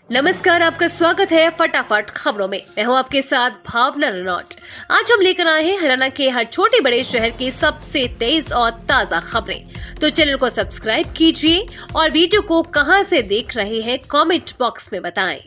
नमस्कार, आपका स्वागत है फटाफट खबरों में। मैं हूं आपके साथ भावना रनौट। आज हम लेकर आए हैं हरियाणा के हर छोटे बड़े शहर की सबसे तेज और ताजा खबरें। तो चैनल को सब्सक्राइब कीजिए और वीडियो को कहां से देख रहे हैं कमेंट बॉक्स में बताएं।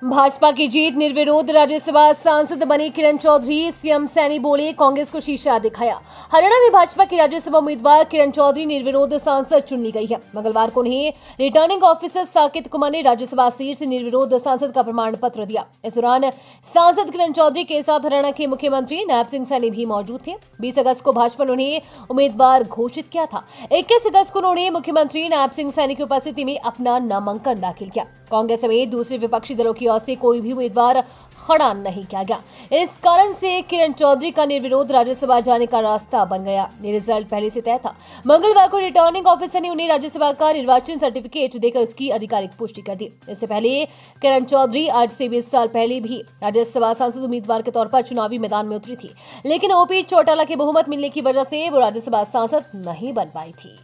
भाजपा की जीत, निर्विरोध राज्यसभा सांसद बने किरण चौधरी। सीएम सैनी बोले, कांग्रेस को शीशा दिखाया। हरियाणा में भाजपा की राज्यसभा उम्मीदवार किरण चौधरी निर्विरोध सांसद चुन ली गई है। मंगलवार को उन्हें रिटर्निंग ऑफिसर साकेत कुमार ने राज्यसभा सीट से निर्विरोध सांसद का प्रमाण पत्र दिया। इस दौरान सांसद किरण चौधरी के साथ हरियाणा के मुख्यमंत्री नायब सिंह सैनी भी मौजूद थे। 20 अगस्त को भाजपा ने उन्हें उम्मीदवार घोषित किया था। 21 अगस्त को उन्होंने मुख्यमंत्री नायब सिंह सैनी की उपस्थिति में अपना नामांकन दाखिल किया। कांग्रेस समेत दूसरे विपक्षी दलों की ओर से कोई भी उम्मीदवार खड़ा नहीं किया गया। इस कारण से किरण चौधरी का निर्विरोध राज्यसभा जाने का रास्ता बन गया। ये रिजल्ट पहले से तय था। मंगलवार को रिटर्निंग ऑफिसर ने उन्हें राज्यसभा का निर्वाचन सर्टिफिकेट देकर उसकी आधिकारिक पुष्टि कर दी। इससे पहले किरण चौधरी 8 से 20 साल पहले भी राज्यसभा सांसद उम्मीदवार के तौर पर चुनावी मैदान में उतरी थी, लेकिन ओपी चौटाला के बहुमत मिलने की वजह से वो राज्यसभा सांसद नहीं बन पाई थी।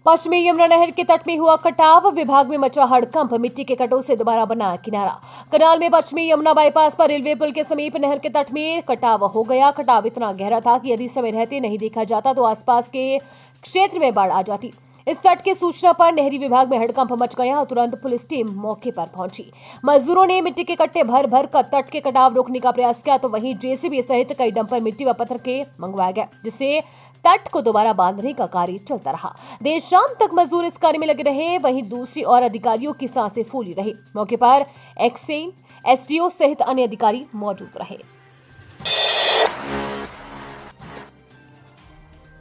पश्चिमी यमुना नहर के तट में हुआ कटाव, विभाग में मचा हड़कंप। मिट्टी के कटों से दोबारा बना किनारा। कनाल में पश्चिमी यमुना बाईपास पर रेलवे पुल के समीप नहर के तट में कटाव हो गया। कटाव इतना गहरा था कि यदि समय रहते नहीं देखा जाता तो आसपास के क्षेत्र में बाढ़ आ जाती। इस तट की सूचना पर नहरी विभाग में हड़कंप मच गया और तुरंत पुलिस टीम मौके पर पहुंची। मजदूरों ने मिट्टी के कट्टे भर भर कर तट के कटाव रोकने का प्रयास किया, तो वहीं जेसीबी सहित कई डंपर मिट्टी व पत्थर के मंगवाया गया, जिससे तट को दोबारा बांधने का कार्य चलता रहा। देर शाम तक मजदूर इस कार्य में लगे रहे। वहीं दूसरी ओर अधिकारियों की सांसें फूली रही। मौके पर एक्सेन, एसडीओ सहित अन्य अधिकारी मौजूद रहे।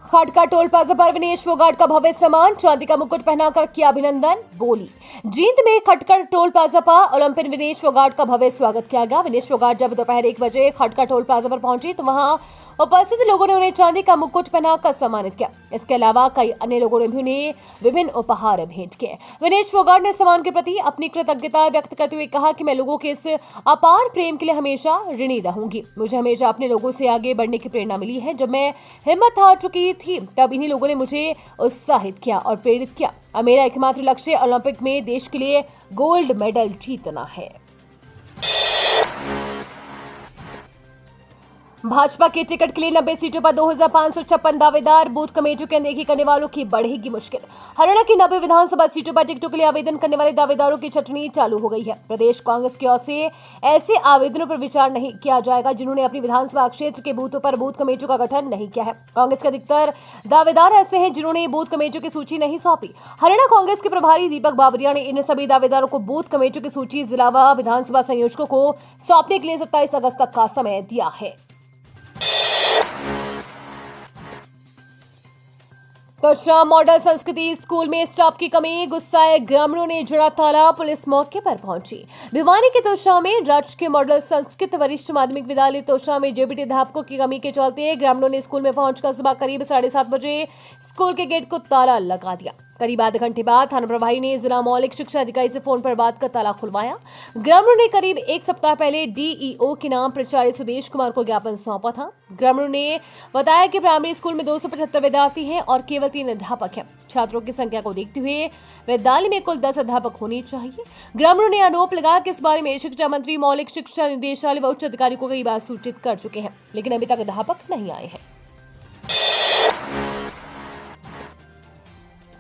खटका टोल प्लाजा पर विनेश फोगाट का भव्य सम्मान, चांदी का मुकुट पहनाकर किया अभिनंदन। बोली, जींद में खटका टोल प्लाजा पर ओलंपियन विनेश फोगाट का भव्य स्वागत किया गया। विनेश फोगाट जब दोपहर 1 बजे खटका टोल प्लाजा पर पहुंची तो वहां उपस्थित लोगों ने उन्हें चांदी का मुकुट पहनाकर सम्मानित किया। इसके अलावा कई अन्य लोगों ने भी उन्हें विभिन्न उपहार भेंट किए। विनेश फोगाट ने सम्मान के प्रति अपनी कृतज्ञता व्यक्त करते हुए कहा कि मैं लोगों के इस अपार प्रेम के लिए हमेशा ऋणी रहूंगी। मुझे हमेशा अपने लोगों से आगे बढ़ने की प्रेरणा मिली है। जब मैं हिम्मत हार चुकी थी तब इन्हीं लोगों ने मुझे उत्साहित किया और प्रेरित किया। अब मेरा एकमात्र लक्ष्य ओलंपिक में देश के लिए गोल्ड मेडल जीतना है। भाजपा के टिकट के लिए 90 सीटों पर 2556 दावेदार। बूथ कमेटियों की अनदेखी करने वालों की बढ़ेगी मुश्किल। हरियाणा की 90 विधानसभा सीटों पर टिकटों के लिए आवेदन करने वाले दावेदारों की छटनी चालू हो गई है। प्रदेश कांग्रेस की ओर से ऐसे आवेदनों पर विचार नहीं किया जाएगा जिन्होंने अपनी विधानसभा क्षेत्र के बूथों पर बूथ कमेटियों का गठन नहीं किया है। कांग्रेस के अधिकतर दावेदार ऐसे हैं जिन्होंने बूथ कमेटियों की सूची नहीं सौंपी। हरियाणा कांग्रेस के प्रभारी दीपक बावरिया ने इन सभी दावेदारों को बूथ कमेटियों की सूची जिला व विधानसभा संयोजकों को सौंपने के लिए 27 अगस्त तक का समय दिया है। तोशा मॉडल संस्कृति स्कूल में स्टाफ की कमी, गुस्साए ग्रामीणों ने जड़ा ताला। पुलिस मौके पर पहुंची। भिवानी के तोशा में राजकीय मॉडल संस्कृत वरिष्ठ माध्यमिक विद्यालय तोशा में जेबीटी अध्यापकों की कमी के चलते ग्रामीणों ने स्कूल में पहुंचकर सुबह करीब 7:30 बजे स्कूल के गेट को ताला लगा दिया। करीब आधे घंटे बाद थाना प्रभारी ने जिला मौलिक शिक्षा अधिकारी से फोन पर बात कर ताला खुलवाया। ग्रामीणों ने करीब 1 सप्ताह पहले डीईओ के नाम प्राचार्य सुदेश कुमार को ज्ञापन सौंपा था। ग्रामीणों ने बताया कि प्राइमरी स्कूल में 275 विद्यार्थी हैं और केवल 3 अध्यापक हैं। छात्रों की संख्या को देखते हुए विद्यालय में कुल 10 अध्यापक होने चाहिए। ग्रामीणों ने आरोप लगाया कि इस बारे में शिक्षा मंत्री, मौलिक शिक्षा निदेशालय व उच्च अधिकारी को कई बार सूचित कर चुके हैं, लेकिन अभी तक अध्यापक नहीं आए हैं।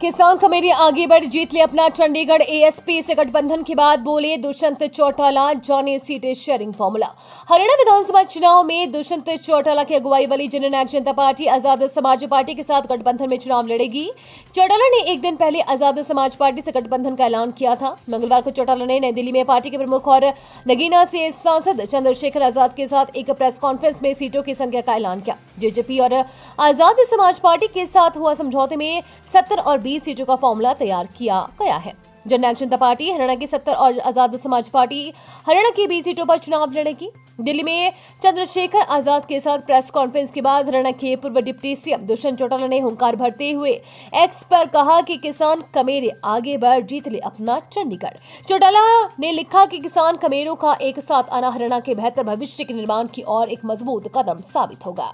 किसान खमेरी आगे बढ़ जीत ले अपना। चंडीगढ़ एएसपी से गठबंधन के बाद बोले दुष्यंत चौटाला, जाने सीटें शेयरिंग फॉर्मूला। हरियाणा विधानसभा चुनाव में दुष्यंत चौटाला की अगुवाई वाली जननायक जनता पार्टी आजाद समाज पार्टी के साथ गठबंधन में चुनाव लड़ेगी। चौटाला ने एक दिन पहले आजाद समाज पार्टी से गठबंधन का ऐलान किया था। मंगलवार को चौटाला ने नई दिल्ली में पार्टी के प्रमुख और नगीना से सांसद चंद्रशेखर आजाद के साथ एक प्रेस कॉन्फ्रेंस में सीटों की संख्या का ऐलान किया। जेजेपी और आजाद समाज पार्टी के साथ हुआ समझौते में 70 और 20 सीटों का फॉर्मूला तैयार किया गया है। जननायक जनता पार्टी हरियाणा की 70 और आजाद समाज पार्टी हरियाणा की 20 सीटों पर चुनाव लड़ेगी। दिल्ली में चंद्रशेखर आजाद के साथ प्रेस कॉन्फ्रेंस के बाद हरियाणा के पूर्व डिप्टी सीएम दुष्यंत चौटाला ने हुंकार भरते हुए एक्स पर कहा कि किसान कमेरे आगे बढ़ जीत ले अपना चंडीगढ़। चौटाला ने लिखा कि किसान कमेरों का एक साथ आना हरियाणा के बेहतर भविष्य के निर्माण की ओर एक मजबूत कदम साबित होगा।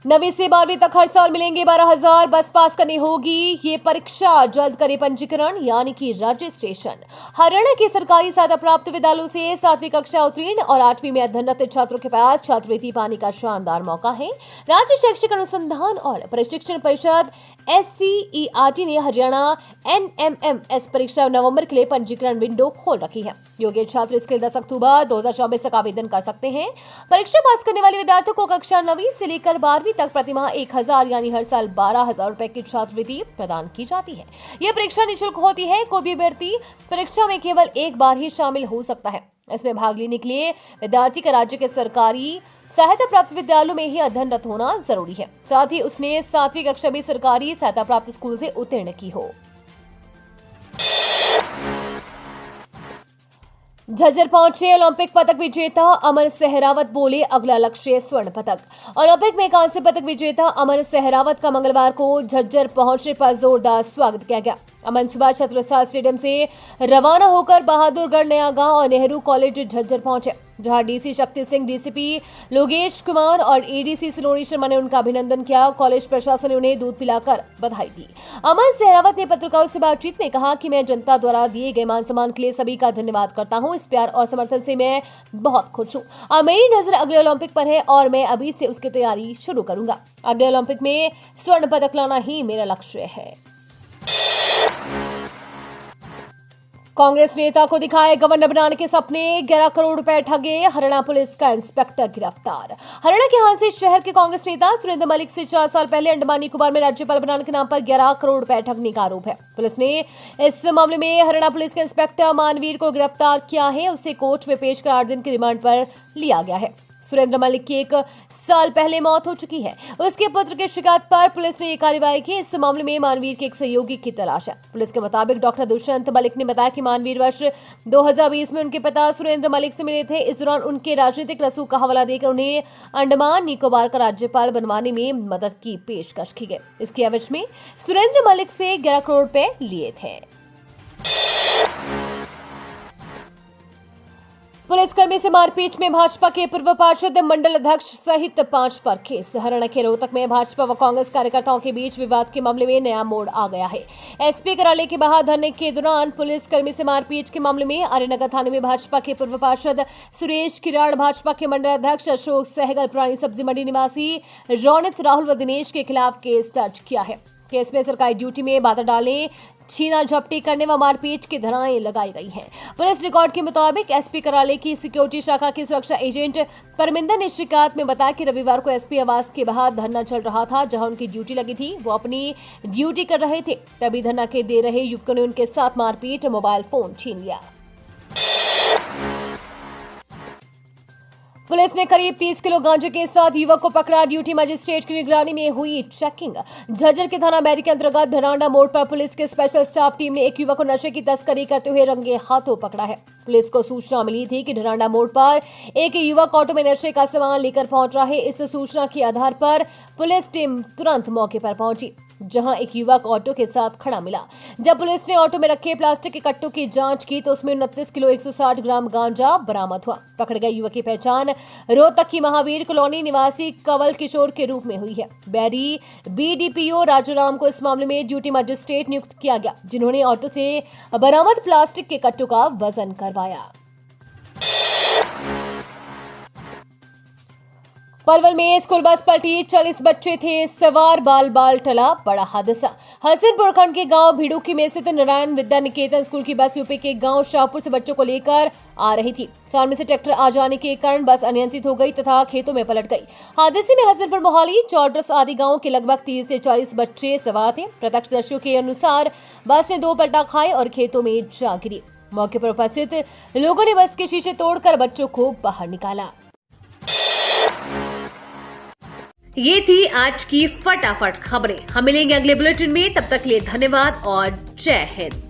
9वीं से 12वीं तक हर साल मिलेंगे 12,000। बस पास करनी होगी ये परीक्षा, जल्द करे पंजीकरण यानी कि रजिस्ट्रेशन। हरियाणा के सरकारी सहायता प्राप्त विद्यालयों से 7वीं कक्षा उत्तीर्ण और 8वीं में अध्ययनरत छात्रों के पास छात्रवृत्ति पाने का शानदार मौका है। राज्य शैक्षिक अनुसंधान और प्रशिक्षण परिषद SCERT ने हरियाणा NMMS परीक्षा नवंबर के लिए पंजीकरण विंडो खोल रखी है। योग्य छात्र इसके 10 अक्टूबर 2024 तक आवेदन कर सकते हैं। परीक्षा पास करने वाले विद्यार्थियों को कक्षा 9वीं से लेकर 12वीं तक प्रतिमाह 1,000 यानी हर साल 12,000 रुपए की छात्रवृत्ति प्रदान की जाती है। यह परीक्षा निःशुल्क होती है। कोई भी अभ्यर्थी परीक्षा में केवल एक बार ही शामिल हो सकता है। इसमें भाग लेने के लिए विद्यार्थी का राज्य के सरकारी सहायता प्राप्त विद्यालयों में ही अध्ययनरत होना जरूरी है। साथ ही उसने 7वीं कक्षा में सरकारी सहायता प्राप्त स्कूल से उत्तीर्ण की हो। झज्जर पहुंचे ओलंपिक पदक विजेता अमन सहरावत, बोले अगला लक्ष्य स्वर्ण पदक। ओलंपिक में कांस्य पदक विजेता अमन सहरावत का मंगलवार को झज्जर पहुंचने पर जोरदार स्वागत किया गया। अमन सुभाष चंद्र प्रसाद स्टेडियम से रवाना होकर बहादुरगढ़, नया गांव और नेहरू कॉलेज झज्जर पहुंचे, जहां डीसी शक्ति सिंह, डीसीपी लोकेश कुमार और एडीसी सिलोनी शर्मा ने उनका अभिनंदन किया। कॉलेज प्रशासन ने उन्हें दूध पिलाकर बधाई दी। अमन सहरावत ने पत्रकारों से बातचीत में कहा कि मैं जनता द्वारा दिए गए मान सम्मान के लिए सभी का धन्यवाद करता हूं। इस प्यार और समर्थन से मैं बहुत खुश हूं। अब मेरी नजर अगले ओलंपिक पर है और मैं अभी से उसकी तैयारी शुरू करूंगा। अगले ओलंपिक में स्वर्ण पदक लाना ही मेरा लक्ष्य है। कांग्रेस नेता को दिखाए गवर्नर बनाने के सपने, 11 करोड़ रुपए ठगे, हरियाणा पुलिस का इंस्पेक्टर गिरफ्तार। हरियाणा के हांसी शहर के कांग्रेस नेता सुरेंद्र मलिक से 4 साल पहले अंडमान निकोबार में राज्यपाल बनाने के नाम पर 11 करोड़ रुपए ठगने का आरोप है। पुलिस ने इस मामले में हरियाणा पुलिस के इंस्पेक्टर मानवीर को गिरफ्तार किया है। उसे कोर्ट में पेश कर 8 दिन की रिमांड पर लिया गया है। सुरेंद्र मलिक की 1 साल पहले मौत हो चुकी है। उसके पुत्र की शिकायत पर पुलिस ने यह कार्रवाई की। इस मामले में मानवीर के एक सहयोगी की तलाश है। पुलिस के मुताबिक डॉक्टर दुष्यंत मलिक ने बताया कि मानवीर वर्ष 2020 में उनके पिता सुरेंद्र मलिक से मिले थे। इस दौरान उनके राजनीतिक रसूख का हवाला देकर उन्हें अंडमान निकोबार का राज्यपाल बनवाने में मदद की पेशकश की गई। इसके एवज में सुरेंद्र मलिक से 11 करोड़ रुपए लिए थे। पुलिसकर्मी से मारपीट में भाजपा के पूर्व पार्षद मंडल अध्यक्ष सहित 5 पर केस। हरियाणा के रोहतक में भाजपा व कांग्रेस कार्यकर्ताओं के बीच विवाद के मामले में नया मोड़ आ गया है। एसपी कार्यालय के बाहर धरने के दौरान पुलिसकर्मी से मारपीट के मामले में आर्यनगर थाने में भाजपा के पूर्व पार्षद सुरेश किराड़, भाजपा के मंडल अध्यक्ष अशोक सहगल, पुरानी सब्जी मंडी निवासी रौनित, राहुल व दिनेश के खिलाफ केस दर्ज किया है। केस में सरकारी ड्यूटी में बाधा डालने, छीना झपटी करने व मारपीट की धाराएं लगाई गई हैं। पुलिस रिकॉर्ड के मुताबिक एसपी कार्यालय की सिक्योरिटी शाखा के सुरक्षा एजेंट परमिंदर ने शिकायत में बताया कि रविवार को एसपी आवास के बाहर धरना चल रहा था, जहां उनकी ड्यूटी लगी थी। वो अपनी ड्यूटी कर रहे थे, तभी धरना के दे रहे युवकों ने उनके साथ मारपीट, मोबाइल फोन छीन लिया। पुलिस ने करीब 30 किलो गांजे के साथ युवक को पकड़ा। ड्यूटी मजिस्ट्रेट की निगरानी में हुई चेकिंग। झज्जर के थाना बैरी के अंतर्गत धरांडा मोड़ पर पुलिस के स्पेशल स्टाफ टीम ने एक युवक को नशे की तस्करी करते हुए रंगे हाथों पकड़ा है। पुलिस को सूचना मिली थी कि धरांडा मोड़ पर एक युवक ऑटो में नशे का सामान लेकर पहुंच रहा है। इस सूचना के आधार पर पुलिस टीम तुरंत मौके पर पहुंची, जहां एक युवक ऑटो के साथ खड़ा मिला। जब पुलिस ने ऑटो में रखे प्लास्टिक के कट्टों की जांच की तो उसमें 29 किलो 160 ग्राम गांजा बरामद हुआ। पकड़े गए युवक की पहचान रोहतक की महावीर कॉलोनी निवासी कंवल किशोर के रूप में हुई है। बैरी BDPO राजूराम को इस मामले में ड्यूटी मजिस्ट्रेट नियुक्त किया गया, जिन्होंने ऑटो से बरामद प्लास्टिक के कट्टों का वजन करवाया। पलवल में स्कूल बस पलटी, 40 बच्चे थे सवार, बाल टला बड़ा हादसा। हसनपुर खंड के गांव भिड़ुकी में स्थित नारायण विद्या निकेतन स्कूल की बस यूपी के गांव शाहपुर से बच्चों को लेकर आ रही थी। सामने से ट्रैक्टर आ जाने के कारण बस अनियंत्रित हो गई तथा खेतों में पलट गई। हादसे में हसनपुर, मोहाली, चौड्रस आदि गांव के लगभग 30 से 40 बच्चे सवार थे। प्रत्यक्षदर्शियों के अनुसार बस ने 2 पलटा खाए और खेतों में जा गिरी। मौके पर उपस्थित लोगों ने बस के शीशे तोड़कर बच्चों को बाहर निकाला। ये थी आज की फटाफट खबरें। हम मिलेंगे अगले बुलेटिन में, तब तक के लिए धन्यवाद और जय हिंद।